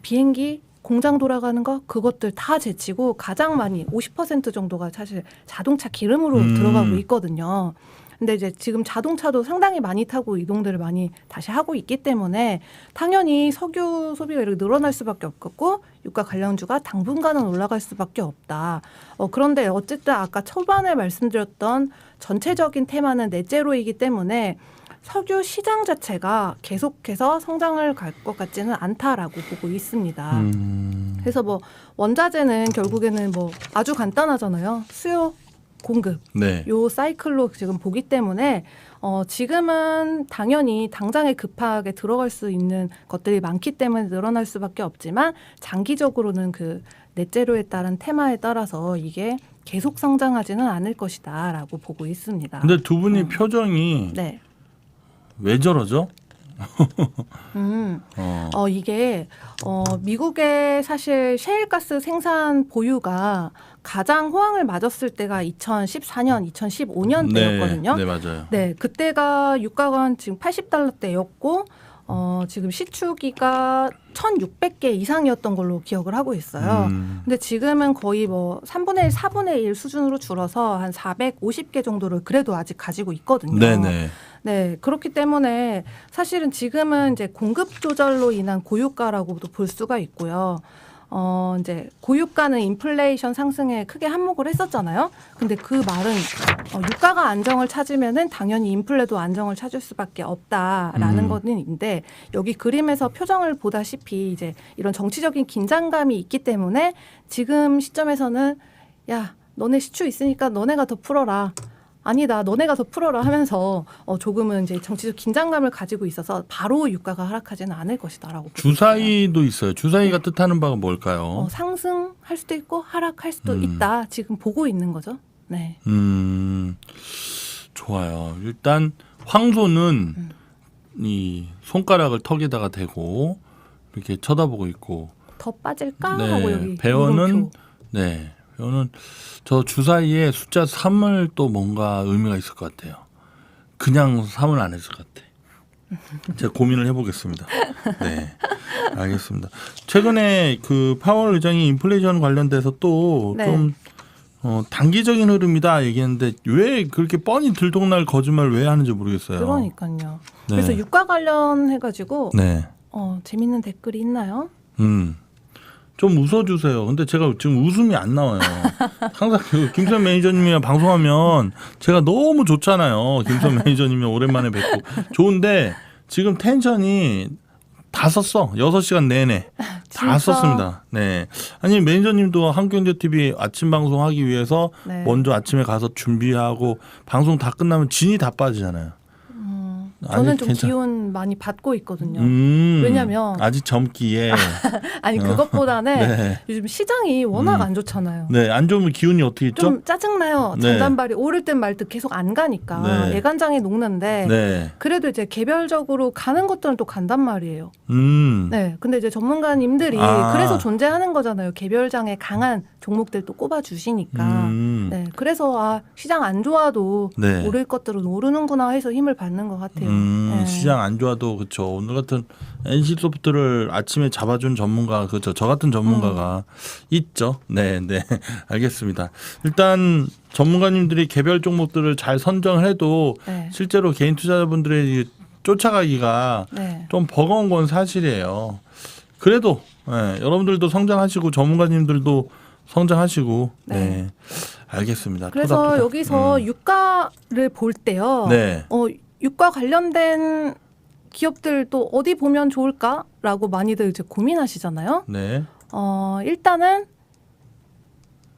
비행기, 공장 돌아가는 거 그것들 다 제치고 가장 많이 50% 정도가 사실 자동차 기름으로 들어가고 있거든요. 근데 이제 지금 자동차도 상당히 많이 타고 이동들을 많이 다시 하고 있기 때문에 당연히 석유 소비가 이렇게 늘어날 수밖에 없겠고 유가 관련주가 당분간은 올라갈 수밖에 없다. 그런데 어쨌든 아까 초반에 말씀드렸던 전체적인 테마는 넷제로이기 때문에 석유 시장 자체가 계속해서 성장을 갈 것 같지는 않다라고 보고 있습니다. 그래서 뭐 원자재는 결국에는 뭐 아주 간단하잖아요. 수요 공급 네. 요 사이클로 지금 보기 때문에 지금은 당연히 당장에 급하게 들어갈 수 있는 것들이 많기 때문에 늘어날 수밖에 없지만 장기적으로는 그 넷제로에 따른 테마에 따라서 이게 계속 성장하지는 않을 것이다라고 보고 있습니다. 근데 두 분이 표정이 네. 왜 저러죠? 이게 미국의 사실 셰일가스 생산 보유가 가장 호황을 맞았을 때가 2014년, 2015년 때였거든요. 네, 맞아요. 네, 그때가 유가가 지금 80달러대였고 지금 시추기가 1,600개 이상이었던 걸로 기억을 하고 있어요. 근데 지금은 거의 뭐 3분의 1, 4분의 1 수준으로 줄어서 한 450개 정도를 그래도 아직 가지고 있거든요. 네네. 네, 그렇기 때문에 사실은 지금은 이제 공급 조절로 인한 고유가라고도 볼 수가 있고요. 이제 고유가는 인플레이션 상승에 크게 한몫을 했었잖아요. 근데 그 말은 유가가 안정을 찾으면은 당연히 인플레도 안정을 찾을 수밖에 없다라는 것인데 여기 그림에서 표정을 보다시피 이제 이런 정치적인 긴장감이 있기 때문에 지금 시점에서는 야, 너네 시추 있으니까 너네가 더 풀어라. 아니다, 너네가 더 풀어라 하면서 조금은 이제 정치적 긴장감을 가지고 있어서 바로 유가가 하락하지는 않을 것이다라고. 주사위도 있어요. 주사위가 뜻하는 바가 뭘까요? 상승할 수도 있고 하락할 수도 있다. 지금 보고 있는 거죠. 네. 좋아요. 일단 황소는 이 손가락을 턱에다가 대고 이렇게 쳐다보고 있고. 더 빠질까 네. 하고 여기 배어는 물음표. 네. 배어는 저 주사위에 숫자 3을 또 뭔가 의미가 있을 것 같아요. 그냥 3을 안 했을 것 같아. 제가 고민을 해보겠습니다. 네, 알겠습니다. 최근에 그 파월 의장이 인플레이션 관련돼서 또 좀 단기적인 흐름이다 얘기했는데 왜 그렇게 뻔히 들통날 거짓말 왜 하는지 모르겠어요. 그러니까요. 네. 그래서 유가 관련해가지고 네. 재밌는 댓글이 있나요? 좀 웃어주세요. 근데 제가 지금 웃음이 안 나와요. 항상 그 김수현 매니저님이랑 방송하면 제가 너무 좋잖아요. 김수현 매니저님이 오랜만에 뵙고 좋은데 지금 텐션이 다 썼어. 6시간 내내 다 진짜? 썼습니다. 네. 아니 매니저님도 한국경제TV 아침 방송하기 위해서 네. 먼저 아침에 가서 준비하고 방송 다 끝나면 진이 다 빠지잖아요. 저는 아니, 좀 괜찮- 기운 많이 받고 있거든요. 왜냐면 아직 젊기에 아니 그것보다는 네. 요즘 시장이 워낙 안 좋잖아요. 네, 안 좋으면 기운이 어떻게 있죠? 좀 짜증나요. 네. 잔잔발이 오를 듯 말 듯 계속 안 가니까 네. 애간장이 녹는데 네. 그래도 이제 개별적으로 가는 것들은 또 간단 말이에요. 네. 근데 이제 전문가님들이 아. 그래서 존재하는 거잖아요. 개별장에 강한 종목들 또 꼽아 주시니까. 네. 그래서 시장 안 좋아도 네. 오를 것들은 오르는구나 해서 힘을 받는 것 같아요. 네. 시장 안 좋아도 그렇죠. 오늘 같은 NC소프트를 아침에 잡아준 전문가 그렇죠. 저 같은 전문가가 있죠. 네, 네, 알겠습니다. 일단 전문가님들이 개별 종목들을 잘 선정을 해도 네. 실제로 개인 투자자분들의 쫓아가기가 네. 좀 버거운 건 사실이에요. 그래도 여러분들도 성장하시고 전문가님들도 성장하시고 네, 알겠습니다. 그래서 토닥토닥. 여기서 유가를 볼 때요. 네. 유가 관련된 기업들 또 어디 보면 좋을까라고 많이들 이제 고민하시잖아요. 네. 일단은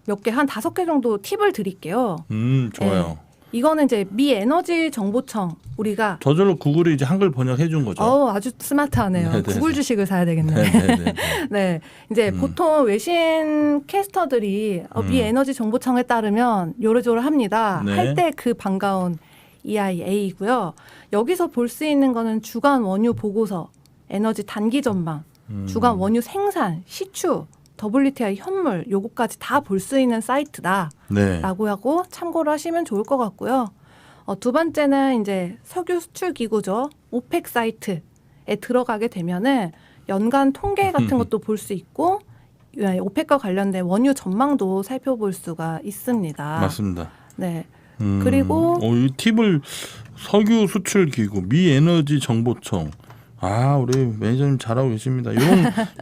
몇 개, 한 5개 정도 팁을 드릴게요. 좋아요. 네. 이거는 이제 미 에너지 정보청 우리가 저절로 구글이 이제 한글 번역해 준 거죠. 아주 스마트하네요. 네네네. 구글 주식을 사야 되겠네. 네네네. 네, 이제 보통 외신 캐스터들이 미 에너지 정보청에 따르면 요래조래합니다. 네. 할 때 그 반가운 EIA이고요. 여기서 볼 수 있는 거는 주간 원유 보고서, 에너지 단기 전망, 주간 원유 생산, 시추, WTI 현물 요거까지 다 볼 수 있는 사이트다라고 네. 하고 참고를 하시면 좋을 것 같고요. 두 번째는 이제 석유 수출 기구죠. 오펙 사이트에 들어가게 되면은 연간 통계 같은 것도 볼 수 있고 오펙과 관련된 원유 전망도 살펴볼 수가 있습니다. 맞습니다. 네. 그리고 이 팁을 석유 수출 기구 미 에너지 정보청 우리 매니저님 잘하고 계십니다.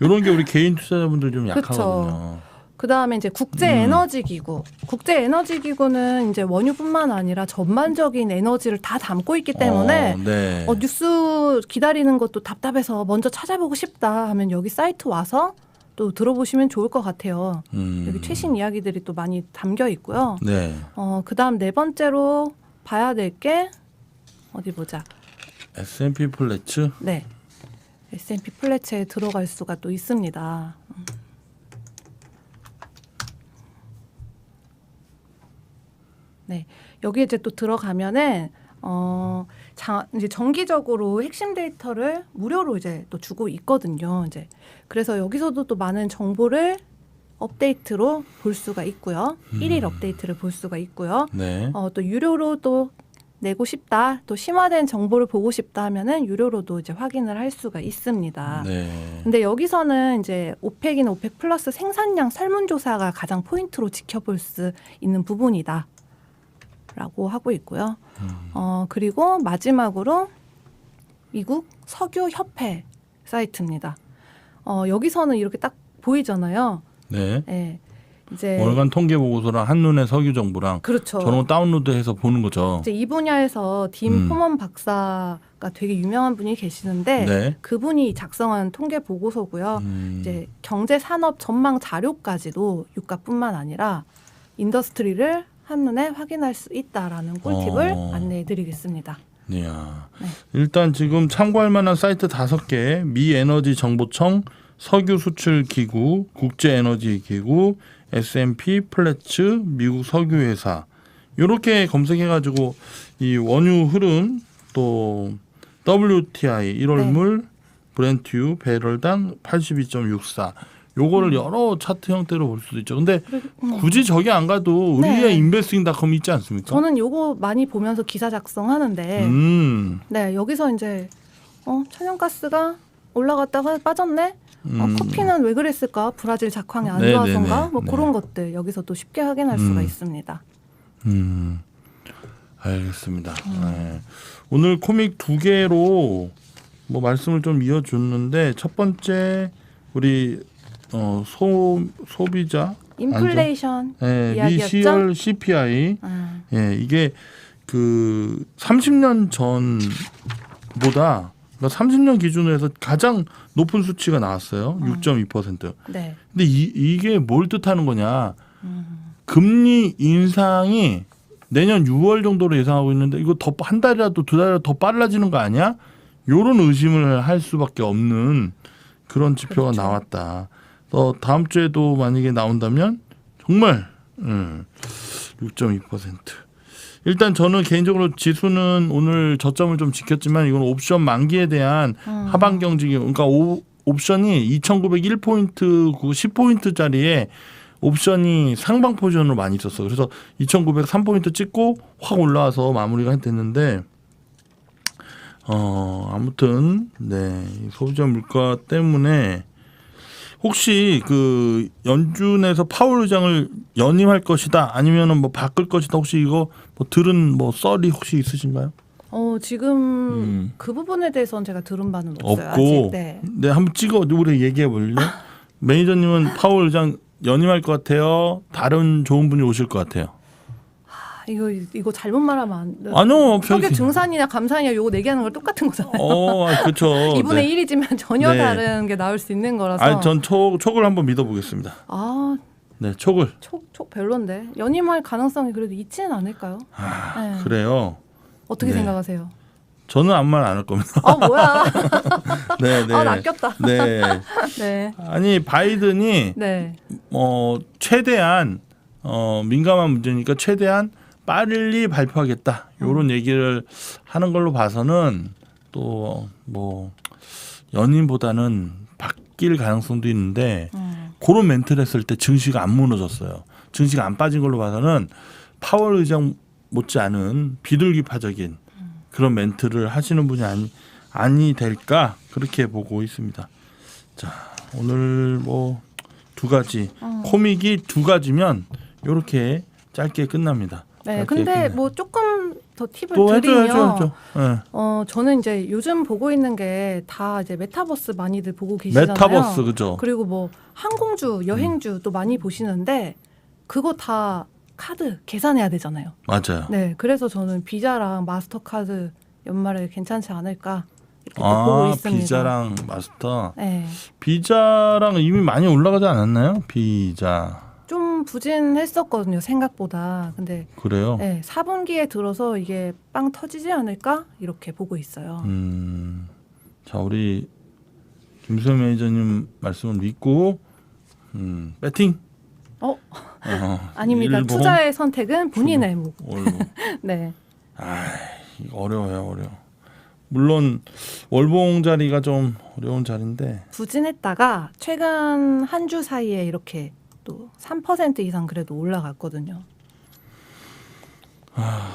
이런 게 우리 개인 투자자분들 좀 약하거든요. 그 다음에 이제 국제 에너지 기구. 국제 에너지 기구는 이제 원유뿐만 아니라 전반적인 에너지를 다 담고 있기 때문에 네. 뉴스 기다리는 것도 답답해서 먼저 찾아보고 싶다 하면 여기 사이트 와서 또 들어보시면 좋을 것 같아요. 여기 최신 이야기들이 또 많이 담겨 있고요. 네. 그 다음 네 번째로 봐야 될 게 어디 보자. S&P 플래츠. 네. S&P 플래츠에 들어갈 수가 또 있습니다. 네. 여기 이제 또 들어가면은 이제 정기적으로 핵심 데이터를 무료로 이제 또 주고 있거든요. 이제 그래서 여기서도 또 많은 정보를 업데이트로 볼 수가 있고요. 일일 업데이트를 볼 수가 있고요. 네. 또 유료로 또 내고 싶다, 또 심화된 정보를 보고 싶다 하면은 유료로도 이제 확인을 할 수가 있습니다. 네. 근데 여기서는 이제 오펙이나 오펙 플러스 생산량 설문조사가 가장 포인트로 지켜볼 수 있는 부분이다. 라고 하고 있고요. 그리고 마지막으로 미국 석유협회 사이트입니다. 여기서는 이렇게 딱 보이잖아요. 네. 네. 이제 월간 통계 보고서랑 한눈에 석유 정보랑 그렇죠. 저런 거 다운로드해서 보는 거죠. 이제 이 분야에서 딘 포먼 박사가 되게 유명한 분이 계시는데 네. 그분이 작성한 통계 보고서고요. 이제 경제 산업 전망 자료까지도 유가뿐만 아니라 인더스트리를 한눈에 확인할 수 있다라는 꿀팁을 안내해드리겠습니다. 이야. 네. 일단 지금 참고할 만한 사이트 5개, 미 에너지 정보청, 석유 수출 기구, 국제 에너지 기구, S&P 플래츠, 미국 석유 회사 이렇게 검색해가지고 이 원유 흐름 또 WTI 1월물 브렌트유 배럴당 82.64 요거를 여러 차트 형태로 볼 수도 있죠. 근데 굳이 저기 안 가도 우리의 네. 인베스팅닷컴 있지 않습니까? 저는 요거 많이 보면서 기사 작성하는데 네 여기서 이제 천연가스가 올라갔다가 빠졌네. 커피는 왜 그랬을까? 브라질 작황이 안 좋아서인가? 뭐 그런 것들 여기서 또 쉽게 확인할 수가 있습니다. 알겠습니다. 네. 오늘 코믹 2개로 뭐 말씀을 좀 이어줬는데 첫 번째 우리 소비자 인플레이션 예, 이야기였죠? 미시얼 CPI 예, 이게 그 30년 전보다 그러니까 30년 기준으로 해서 가장 높은 수치가 나왔어요. 6.2%. 네. 근데 이게 뭘 뜻하는 거냐? 금리 인상이 내년 6월 정도로 예상하고 있는데 이거 더 한 달이라도 두 달이라도 더 빨라지는 거 아니야? 요런 의심을 할 수밖에 없는 그런 지표가 그렇죠. 나왔다. 다음 주에도 만약에 나온다면 정말 6.2%. 일단 저는 개인적으로 지수는 오늘 저점을 좀 지켰지만 이건 옵션 만기에 대한 하반 경직이 그러니까 옵션이 2,901포인트 10포인트짜리에 옵션이 상방 포지션으로 많이 있었어. 그래서 2,903포인트 찍고 확 올라와서 마무리가 됐는데 아무튼 네, 소비자 물가 때문에 혹시 그 연준에서 파월 의장을 연임할 것이다 아니면은 뭐 바꿀 것이다 혹시 이거 뭐 들은 뭐 썰이 혹시 있으신가요? 지금 그 부분에 대해서는 제가 들은 바는 없어요. 없고 아직. 네. 네 한번 찍어 우리 얘기해 볼래요? 매니저님은 파월 의장 연임할 것 같아요. 다른 좋은 분이 오실 것 같아요. 이거 잘못 말하면 안 돼. 아니요, 성격 증산이냐 감산이냐 요거 내기하는 걸 똑같은 거잖아요. 그렇죠. 2분의 네. 1이지만 전혀 네. 다른 게 나올 수 있는 거라서. 아니 전 촉을 한번 믿어보겠습니다. 네, 촉을. 촉 별론데 연임할 가능성이 그래도 있지는 않을까요? 네. 그래요. 어떻게 네. 생각하세요? 저는 아무 말 안 할 겁니다. 뭐야? 네, 네. 낚였다. 네. 네. 아니 바이든이 네. 최대한 민감한 문제니까 최대한 빨리 발표하겠다. 이런 얘기를 하는 걸로 봐서는 또 뭐 연임보다는 바뀔 가능성도 있는데 그런 멘트를 했을 때 증시가 안 무너졌어요. 증시가 안 빠진 걸로 봐서는 파월 의장 못지않은 비둘기파적인 그런 멘트를 하시는 분이 아니 될까 그렇게 보고 있습니다. 자 오늘 뭐 두 가지 코믹이 두 가지면 이렇게 짧게 끝납니다. 네. 짧게 근데 끝나요. 뭐 조금 더 팁을 또 드리면 해줘. 네. 저는 이제 요즘 보고 있는 게 다 이제 메타버스 많이들 보고 계시잖아요. 메타버스 그죠? 그리고 뭐 항공주, 여행주 또 많이 보시는데 그거 다 카드 계산해야 되잖아요. 맞아요. 네, 그래서 저는 비자랑 마스터카드 연말에 괜찮지 않을까 이렇게 또 보고 있습니다. 비자랑 마스터. 네, 비자랑 이미 많이 올라가지 않았나요? 비자. 좀 부진했었거든요 생각보다. 근데 그래요? 네, 4분기에 들어서 이게 빵 터지지 않을까 이렇게 보고 있어요. 자 우리 김수현 매니저님 말씀을 믿고 배팅. 아닙니다. 일본? 투자의 선택은 본인의 목. 월봉. 네. 이거 어려워요. 물론 월봉 자리가 좀 어려운 자리인데 부진했다가 최근 한 주 사이에 이렇게 또 3% 이상 그래도 올라갔거든요.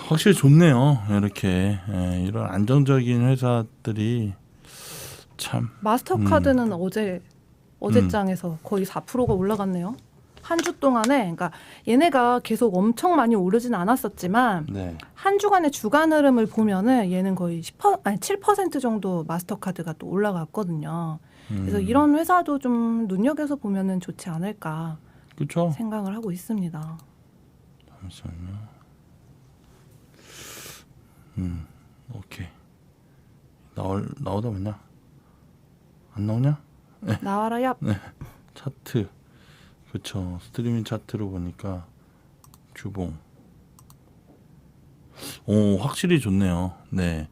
확실히 좋네요. 이렇게 이런 안정적인 회사들이 참 마스터카드는 어제장에서 거의 4%가 올라갔네요. 한 주 동안에 그러니까 얘네가 계속 엄청 많이 오르진 않았었지만 네. 한 주간의 주간 흐름을 보면은 얘는 거의 7% 정도 마스터카드가 또 올라갔거든요. 그래서 이런 회사도 좀 눈여겨서 보면은 좋지 않을까 그렇죠. 생각을 하고 있습니다. 잠시만요. 오케이. 나오다 보냐? 안 나오냐? 나와라 야. 네. 차트. 그렇죠. 스트리밍 차트로 보니까 주봉. 확실히 좋네요. 네.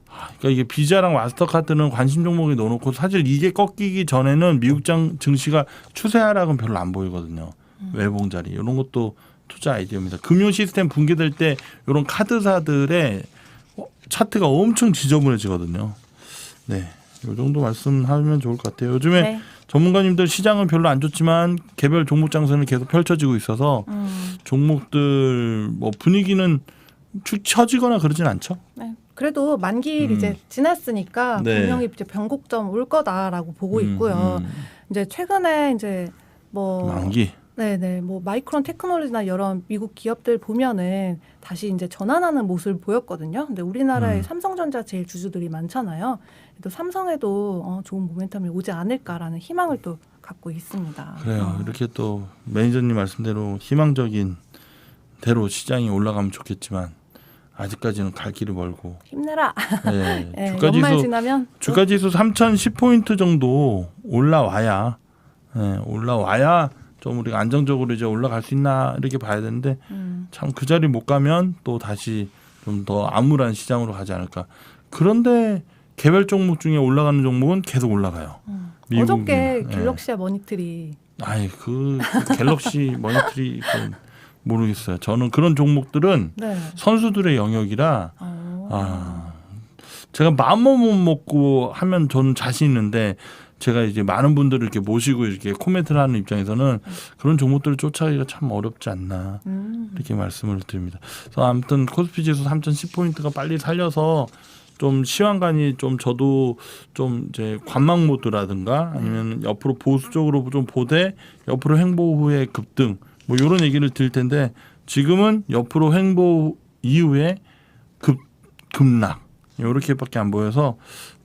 그러니까 이게 비자랑 마스터카드는 관심 종목에 넣어놓고 사실 이게 꺾이기 전에는 미국 증시가 추세 하락은 별로 안 보이거든요. 외봉 자리 이런 것도 투자 아이디어입니다. 금융 시스템 붕괴될 때 이런 카드사들의 차트가 엄청 지저분해지거든요. 네, 이 정도 말씀하면 좋을 것 같아요. 요즘에 네. 전문가님들 시장은 별로 안 좋지만 개별 종목 장세는 계속 펼쳐지고 있어서 종목들 뭐 분위기는 축 처지거나 그러진 않죠. 네. 그래도 만기일 이제 지났으니까 네. 분명히 이제 변곡점 올 거다라고 보고 있고요. 이제 최근에 이제 뭐 만기. 네네 뭐 마이크론 테크놀로지나 여러 미국 기업들 보면은 다시 이제 전환하는 모습을 보였거든요. 근데 우리나라에 삼성전자 제일 주주들이 많잖아요. 또 삼성에도 좋은 모멘텀이 오지 않을까라는 희망을 또 갖고 있습니다. 그래요. 이렇게 또 매니저님 말씀대로 희망적인 대로 시장이 올라가면 좋겠지만 아직까지는 갈 길이 멀고. 힘내라. 네. 네, 연말 지나면 주가지수 3,010포인트 정도 올라와야 올라와야 좀 우리가 안정적으로 이제 올라갈 수 있나 이렇게 봐야 되는데 참 그 자리 못 가면 또 다시 좀 더 암울한 시장으로 가지 않을까. 그런데 개별 종목 중에 올라가는 종목은 계속 올라가요. 어저께 갤럭시아 머니트리. 아이 그 갤럭시 머니터리 모르겠어요. 저는 그런 종목들은 네. 선수들의 영역이라 제가 마음만 먹고 하면 저는 자신 있는데 제가 이제 많은 분들을 이렇게 모시고 이렇게 코멘트를 하는 입장에서는 그런 종목들을 쫓아가기가 참 어렵지 않나 이렇게 말씀을 드립니다. 그래서 아무튼 코스피 지수 3,010포인트가 빨리 살려서 좀 시황관이 좀 저도 좀 이제 관망 모드라든가 아니면 옆으로 보수적으로 좀 보되 옆으로 횡보 후에 급등 뭐 이런 얘기를 드릴 텐데 지금은 옆으로 횡보 이후에 급락 이렇게밖에 안 보여서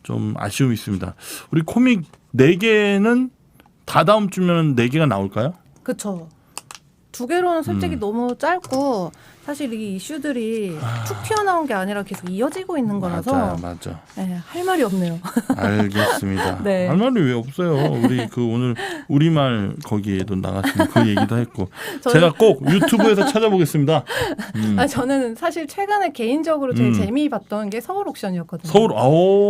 좀 아쉬움이 있습니다. 우리 코믹 4개는 다 다음 주면 4개가 나올까요? 그렇죠. 2개로는 솔직히 너무 짧고 사실 이 이슈들이 툭 튀어나온 게 아니라 계속 이어지고 있는 거라서 맞아. 네, 할 말이 없네요. 알겠습니다. 네. 할 말이 왜 없어요? 우리 그 오늘 우리말 거기에도 나갔으면 그 얘기도 했고 제가 꼭 유튜브에서 찾아보겠습니다. 저는 사실 최근에 개인적으로 제일 재미봤던 게 서울 옥션이었거든요. 서울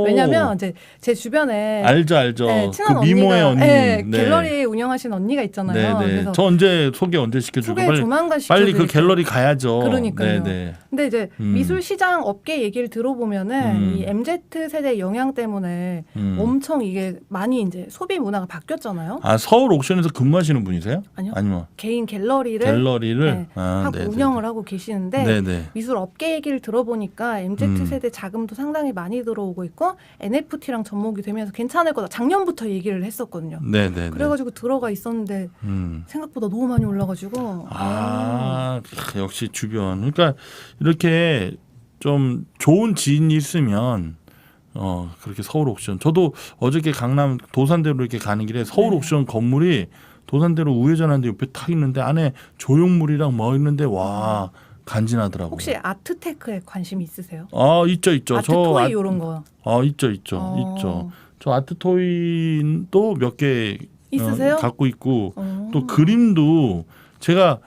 왜냐하면 이제 제 주변에 알죠. 네, 친한 그 미모의 언니가 언니. 네, 네. 갤러리 운영하시는 언니가 있잖아요. 네네. 그래서 저 소개 언제 시켜주고 소개 조만간 시켜드릴게요. 빨리 그 갤러리 가야죠. 그러니까요. 네네. 근데 이제 미술 시장 업계 얘기를 들어보면은 이 MZ 세대 영향 때문에 엄청 이게 많이 이제 소비 문화가 바뀌었잖아요. 아 서울 옥션에서 근무하시는 분이세요? 아니요. 아니면 개인 갤러리를 갤러리를 하고 네네. 운영을 하고 계시는데 네네. 미술 업계 얘기를 들어보니까 MZ 세대 자금도 상당히 많이 들어오고 있고 NFT랑 접목이 되면서 괜찮을 거다. 작년부터 얘기를 했었거든요. 네네. 그래가지고 들어가 있었는데 생각보다 너무 많이 올라가지고 역시 주변 그러니까 이렇게 좀 좋은 지인이 있으면 그렇게 서울 옥션 저도 어저께 강남 도산대로 이렇게 가는 길에 서울 옥션 건물이 도산대로 우회전하는데 옆에 탁 있는데 안에 조형물이랑 뭐 있는데 와 간지나더라고요. 혹시 아트테크에 관심 있으세요? 있죠. 아트토이 이런 거. 있죠. 저 아트토이도 몇 개 있으세요? 갖고 있고 또 그림도 제가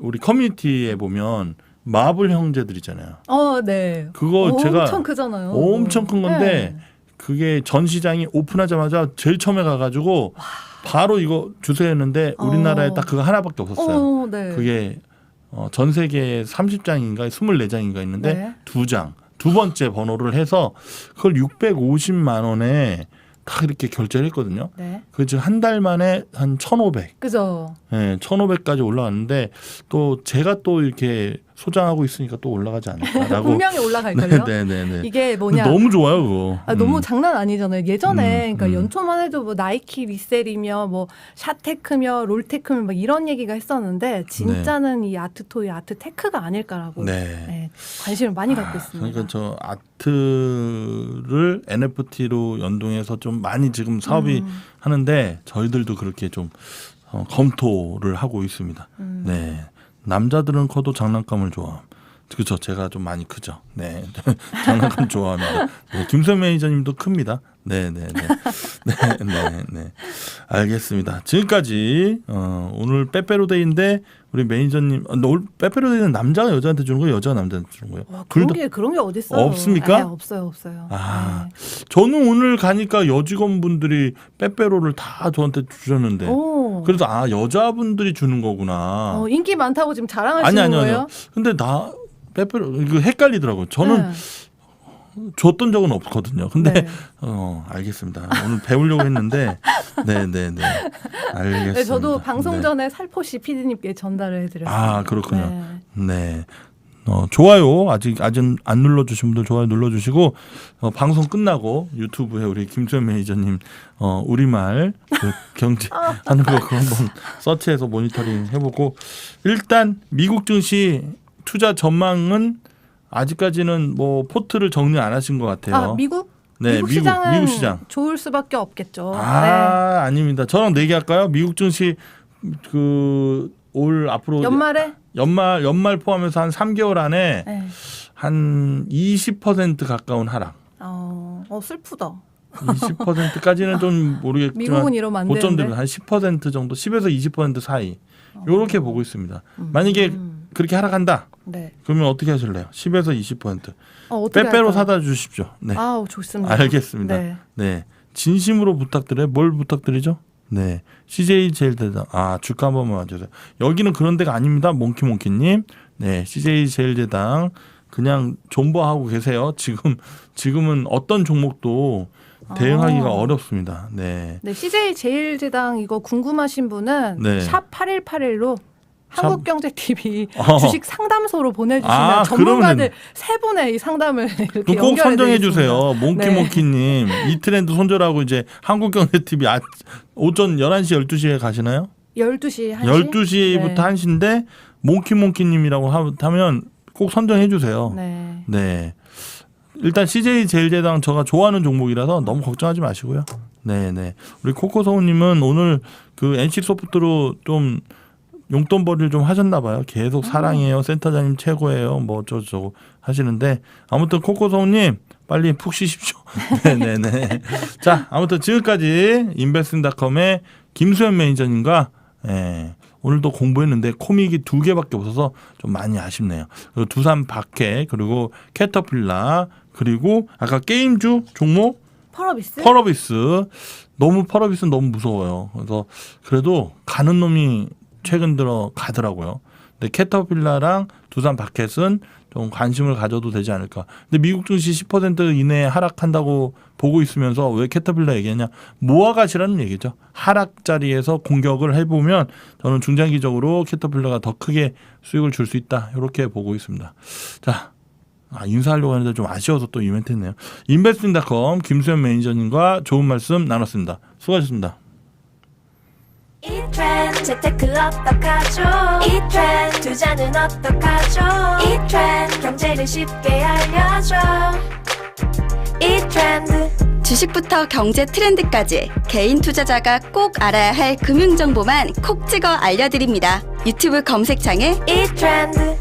우리 커뮤니티에 보면 마블 형제들 있잖아요. 네. 그거 제가 엄청 크잖아요. 엄청 큰 건데 네. 그게 전시장이 오픈하자마자 제일 처음에 가가지고 바로 이거 주세요 했는데 우리나라에 딱 그거 하나밖에 없었어요. 네. 그게 전 세계에 30장인가 24장인가 있는데 네. 2장. 두 번째 번호를 해서 그걸 650만 원에 다 이렇게 결제를 했거든요. 네. 그 지금 한 달 만에 한 1,500. 그죠. 네, 1,500까지 올라왔는데 또 제가 또 이렇게 소장하고 있으니까 또 올라가지 않을까라고. 분명히 올라갈걸요. 네네네. 이게 뭐냐. 너무 좋아요, 그거. 너무 장난 아니잖아요. 예전에 그러니까 연초만 해도 뭐 나이키 리셀이며 뭐 샤테크며 롤테크며 막 이런 얘기가 했었는데 진짜는 이 아트토이 아트테크가 아닐까라고 관심을 많이 갖고 있습니다. 그러니까 저 아트를 NFT로 연동해서 좀 많이 지금 사업이 하는데 저희들도 그렇게 좀 검토를 하고 있습니다. 네. 남자들은 커도 장난감을 좋아함. 그렇죠. 제가 좀 많이 크죠. 네. 장난감 좋아합니다. 네. 김선 매니저님도 큽니다. 네. 알겠습니다. 지금까지 오늘 빼빼로데이인데 우리 매니저님 오늘 빼빼로데이는 남자가 여자한테 주는 거예요? 여자가 남자한테 주는 거예요? 그런 게 어딨어요? 없습니까? 없어요. 저는 오늘 가니까 여직원분들이 빼빼로를 다 저한테 주셨는데 그래서 여자분들이 주는 거구나. 인기 많다고 지금 자랑하시는 거예요? 아니요. 근데 나 빼빼로 이거 헷갈리더라고요. 저는 줬던 적은 없거든요. 근데 알겠습니다. 오늘 배우려고 했는데 네네네 알겠습니다. 네, 저도 방송 전에 살포시 PD님께 전달을 해드렸어요. 아 그렇군요. 네. 좋아요 아직 안 눌러주신 분들 좋아요 눌러주시고 방송 끝나고 유튜브에 우리 김수현 매니저님 우리말 그 경제 하는 거 그거 한번 서치해서 모니터링 해보고 일단 미국 증시 투자 전망은 아직까지는 뭐 포트를 정리 안 하신 것 같아요. 미국? 네, 미국 시장은 미국 시장. 좋을 수밖에 없겠죠. 아닙니다. 저랑 내기할까요? 미국 증시 올 앞으로 연말 포함해서 한 3개월 안에 네. 한 20% 가까운 하락. 슬프다. 20%까지는 좀 모르겠지만 미국은 이러면 안 고점 되는데. 되면 한 10% 정도, 10에서 20% 사이 이렇게 보고 있습니다. 만약에 그렇게 하락한다. 네. 그러면 어떻게 하실래요? 10에서 20%. 어떻게 빼빼로 할까요? 사다 주십시오. 네. 좋습니다. 알겠습니다. 네. 네. 진심으로 부탁드려요. 뭘 부탁드리죠? 네. CJ 제일제당. 주가 한 번만 와주세요. 여기는 그런 데가 아닙니다. 몽키몽키님. 네. CJ 제일제당. 그냥 존버하고 계세요. 지금은 어떤 종목도 대응하기가 어렵습니다. 네. 네, CJ 제일제당 이거 궁금하신 분은 네. 샵 8181로 한국경제TV 어. 주식 상담소로 보내주시면 그러면 전문가들 세 분의 이 상담을 이렇게 꼭 연결해 선정해 드리겠습니다. 주세요. 몽키몽키님. 이 트렌드 손절하고 이제 한국경제TV 오전 11시, 12시에 가시나요? 12시 1시? 12시부터 1시인데 몽키몽키님이라고 하면 꼭 선정해 주세요. 네. 네. 일단 CJ 제일제당 제가 좋아하는 종목이라서 너무 걱정하지 마시고요. 네네. 우리 코코서우님은 오늘 NC소프트로 좀 용돈벌이를 좀 하셨나 봐요. 계속 사랑해요. 센터장님 최고예요. 뭐 어쩌고저쩌고 하시는데 아무튼 코코서우님 빨리 푹 쉬십시오. 네네네. 자, 아무튼 지금까지 인베스팅닷컴의 김수현 매니저님과 오늘도 공부했는데 코믹이 2개밖에 없어서 좀 많이 아쉽네요. 그리고 두산 박해, 그리고 캐터필라, 그리고 아까 게임주 종목 펄어비스. 펄어비스는 너무 무서워요. 그래서 그래도 가는 놈이 최근 들어 가더라고요. 근데 캐터필라랑 두산 박햇은 좀 관심을 가져도 되지 않을까. 근데 미국 증시 10% 이내에 하락한다고 보고 있으면서 왜 캐터필라 얘기하냐. 모아가시라는 얘기죠. 하락 자리에서 공격을 해보면 저는 중장기적으로 캐터필라가 더 크게 수익을 줄 수 있다. 이렇게 보고 있습니다. 자, 인사하려고 하는데 좀 아쉬워서 또 이벤트 했네요. 인베스팅닷컴 김수현 매니저님과 좋은 말씀 나눴습니다. 수고하셨습니다. 이 트렌드 재테크 어떡하죠? 이 트렌드 투자는 어떡하죠? 이 트렌드 경제를 쉽게 알려줘. 이 트렌드 주식부터 경제 트렌드까지 개인 투자자가 꼭 알아야 할 금융 정보만 콕 찍어 알려드립니다. 유튜브 검색창에 이 트렌드